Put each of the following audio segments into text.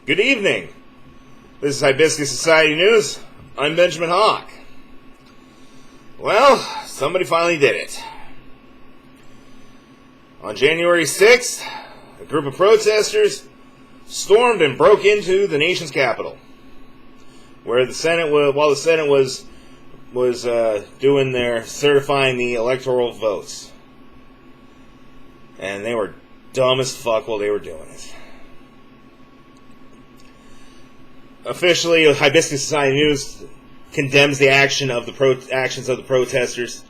Good evening. This is Hibiscus Society News. I'm Benjamin Hawk. Well, somebody finally did it. On January 6th, a group of protesters stormed and broke into the nation's capital, where the Senate was doing their certifying the electoral votes, and they were dumb as fuck while they were doing it. Officially, Hibiscus Society News condemns the actions of the protesters.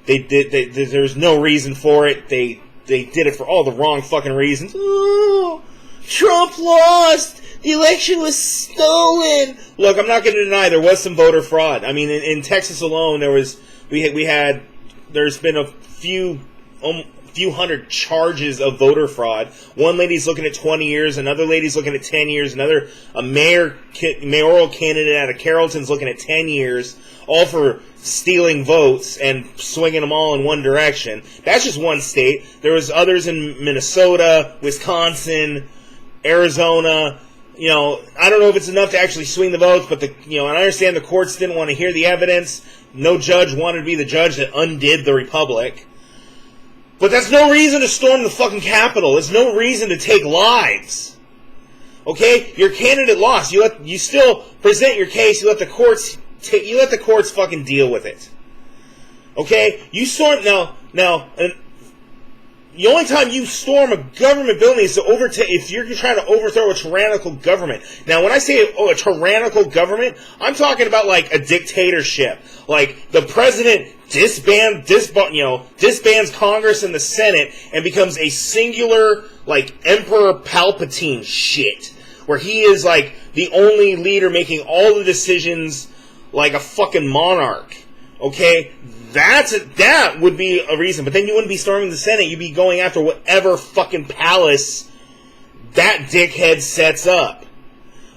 There's no reason for it. They did it for all the wrong fucking reasons. Oh, Trump lost. The election was stolen. Look, I'm not going to deny there was some voter fraud. I mean, in Texas alone, there's been a few hundred charges of voter fraud. One lady's looking at 20 years, another lady's looking at 10 years, a mayoral candidate out of Carrollton's looking at 10 years, all for stealing votes and swinging them all in one direction. That's just one state. There was others in Minnesota, Wisconsin, Arizona. I don't know if it's enough to actually swing the votes, but and I understand the courts didn't want to hear the evidence. No judge wanted to be the judge that undid the republic. But that's no reason to storm the fucking Capitol. There's no reason to take lives. Okay? Your candidate lost. You still present your case. You let the courts fucking deal with it. Okay? You storm now. The only time you storm a government building is if you're trying to overthrow a tyrannical government. Now, when I say a tyrannical government, I'm talking about like a dictatorship. Like the president disbands Congress and the Senate and becomes a singular, like, Emperor Palpatine shit, where he is like the only leader making all the decisions like a fucking monarch. Okay? That would be a reason. But then you wouldn't be storming the Senate. You'd be going after whatever fucking palace that dickhead sets up.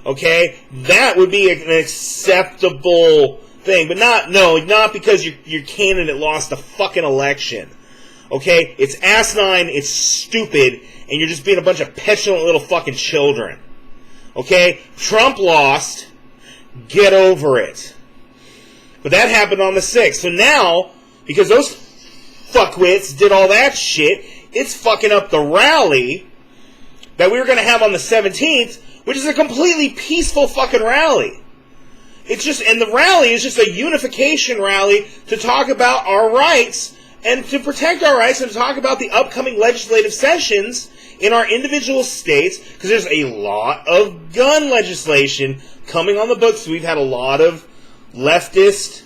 Okay? That would be an acceptable thing. But not because your candidate lost the fucking election. Okay? It's asinine, it's stupid, and you're just being a bunch of petulant little fucking children. Okay? Trump lost. Get over it. But that happened on the 6th. So now, because those fuckwits did all that shit, it's fucking up the rally that we were going to have on the 17th, which is a completely peaceful fucking rally. And the rally is just a unification rally to talk about our rights and to protect our rights and to talk about the upcoming legislative sessions in our individual states, because there's a lot of gun legislation coming on the books. We've had a lot of leftist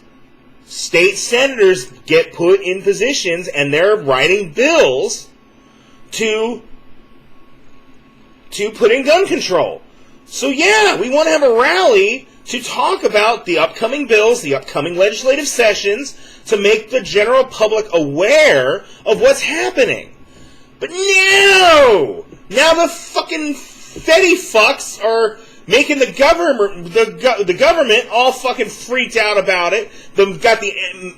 state senators get put in positions, and they're writing bills to put in gun control. So yeah, we want to have a rally to talk about the upcoming bills, the upcoming legislative sessions, to make the general public aware of what's happening. But no! Now the fucking Fetty fucks are making the government all fucking freaked out about it. The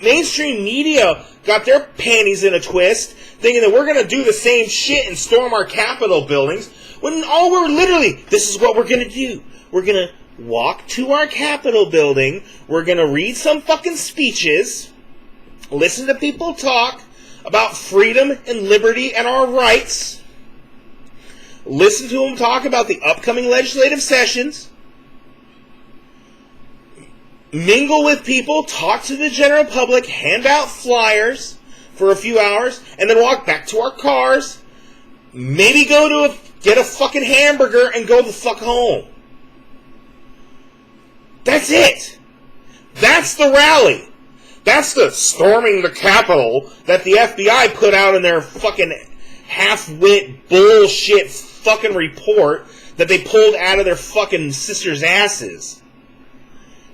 mainstream media got their panties in a twist, thinking that we're going to do the same shit and storm our Capitol buildings, when this is what we're going to do. We're going to walk to our Capitol building, we're going to read some fucking speeches, listen to people talk about freedom and liberty and our rights, listen to them talk about the upcoming legislative sessions, mingle with people, talk to the general public, hand out flyers for a few hours, and then walk back to our cars, maybe get a fucking hamburger and go the fuck home. That's it. That's the rally. That's the storming the Capitol that the FBI put out in their fucking half-wit bullshit fucking report that they pulled out of their fucking sisters' asses.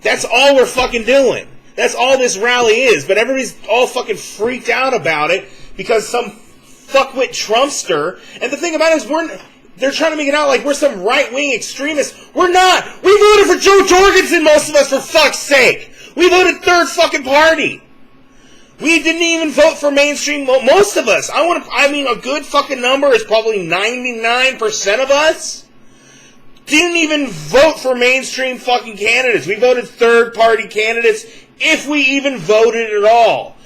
That's all we're fucking doing. That's all this rally is. But everybody's all fucking freaked out about it because some fuckwit Trumpster. And the thing about it is they're trying to make it out like we're some right-wing extremists. We're not. We voted for Joe Jorgensen, most of us, for fuck's sake. We voted third fucking party. We didn't even vote for mainstream, most of us. A good fucking number is probably 99% of us didn't even vote for mainstream fucking candidates. We voted third-party candidates, if we even voted at all.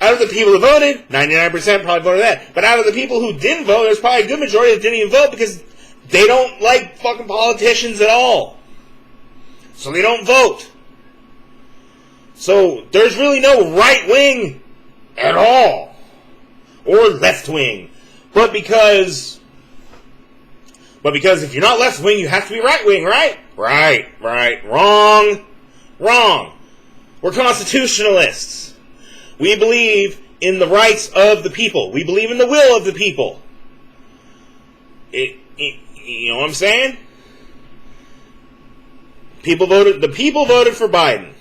Out of the people who voted, 99% probably voted that. But out of the people who didn't vote, there's probably a good majority that didn't even vote because they don't like fucking politicians at all. So they don't vote. So there's really no right wing at all. Or left wing. But because if you're not left wing, you have to be right wing, right? Right. Wrong. We're constitutionalists. We believe in the rights of the people. We believe in the will of the people. You know what I'm saying? The people voted for Biden.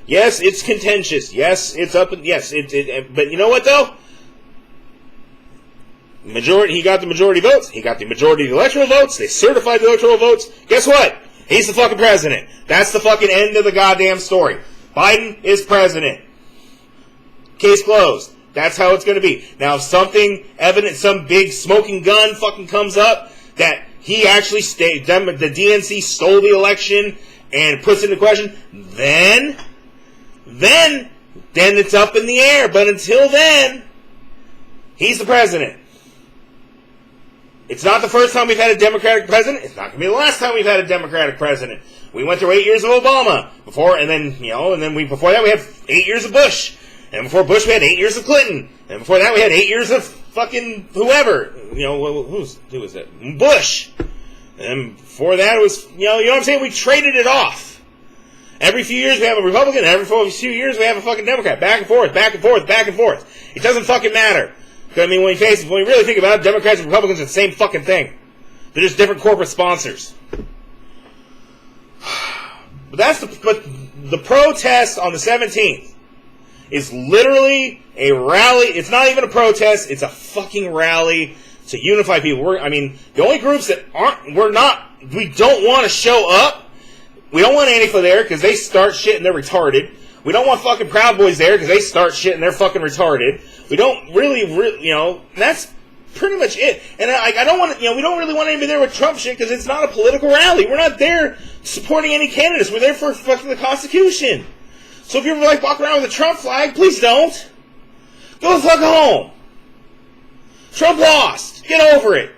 Yes, it's contentious. Yes, it's up. Yes, but you know what though? He got the majority votes. He got the majority of the electoral votes. They certified the electoral votes. Guess what? He's the fucking president. That's the fucking end of the goddamn story. Biden is president. Case closed. That's how it's going to be. Now, if something evident, some big smoking gun fucking comes up that he actually the DNC stole the election and puts into question, then it's up in the air. But until then, he's the president. It's not the first time we've had a Democratic president. It's not going to be the last time we've had a Democratic president. We went through 8 years of Obama before that we had 8 years of Bush. And before Bush, we had 8 years of Clinton. And before that, we had 8 years of fucking whoever. Who was that? Bush. And before that, it was, you know what I'm saying? We traded it off. Every few years, we have a Republican. Every few years, we have a fucking Democrat. Back and forth. It doesn't fucking matter. Because, I mean, when you really think about it, Democrats and Republicans are the same fucking thing. They're just different corporate sponsors. But the protest on the 17th is literally a rally. It's not even a protest. It's a fucking rally to unify people. The only groups that we don't want to show up. We don't want Antifa there because they start shit and they're retarded. We don't want fucking Proud Boys there because they start shit and they're fucking retarded. We don't really, that's pretty much it. And I don't want we don't really want anybody there with Trump shit because it's not a political rally. We're not there supporting any candidates. We're there for fucking the Constitution. So if you're like walking around with a Trump flag, please don't. Go the fuck home. Trump lost. Get over it.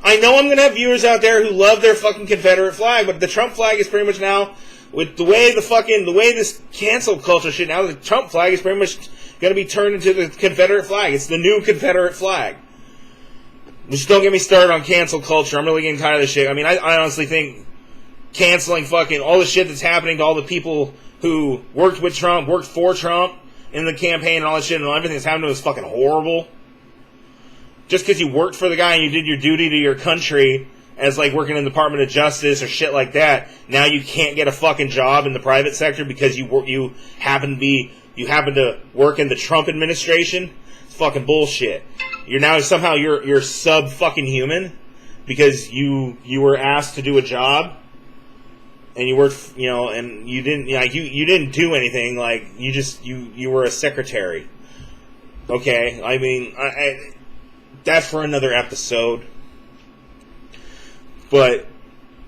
I know I'm going to have viewers out there who love their fucking Confederate flag, but the Trump flag is pretty much now, with the way this cancel culture shit now, the Trump flag is pretty much going to be turned into the Confederate flag. It's the new Confederate flag. Just don't get me started on cancel culture. I'm really getting tired of this shit. I honestly think canceling fucking all the shit that's happening to all the people who worked with Trump, worked for Trump in the campaign and all that shit and everything that's happened to him is fucking horrible. Just because you worked for the guy and you did your duty to your country as like working in the Department of Justice or shit like that, now you can't get a fucking job in the private sector because you happen to work in the Trump administration. It's fucking bullshit. You're sub fucking human because you were asked to do a job and you worked, and you didn't do anything. Like you were a secretary. Okay, that's for another episode. But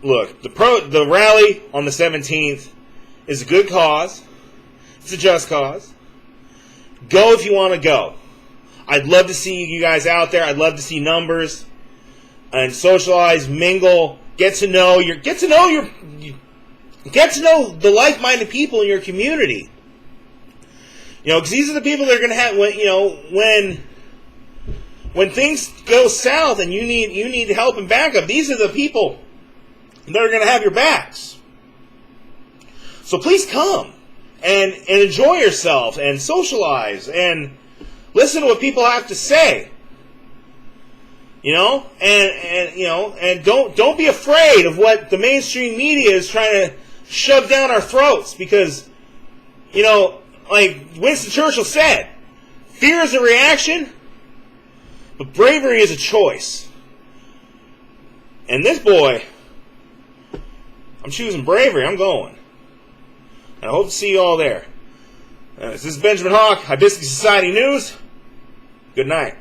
look, the rally on the 17th is a good cause. It's a just cause. Go if you want to go. I'd love to see you guys out there. I'd love to see numbers and socialize, mingle, get to know the like-minded people in your community. Because these are the people that are going to have when things go south and you need help and backup. These are the people that are going to have your backs. So please come and enjoy yourself and socialize and listen to what people have to say. And don't be afraid of what the mainstream media is trying to shove down our throats because, like Winston Churchill said, fear is a reaction, but bravery is a choice. And this boy, I'm choosing bravery. I'm going. And I hope to see you all there. This is Benjamin Hawk, Hibiscus Society News. Good night.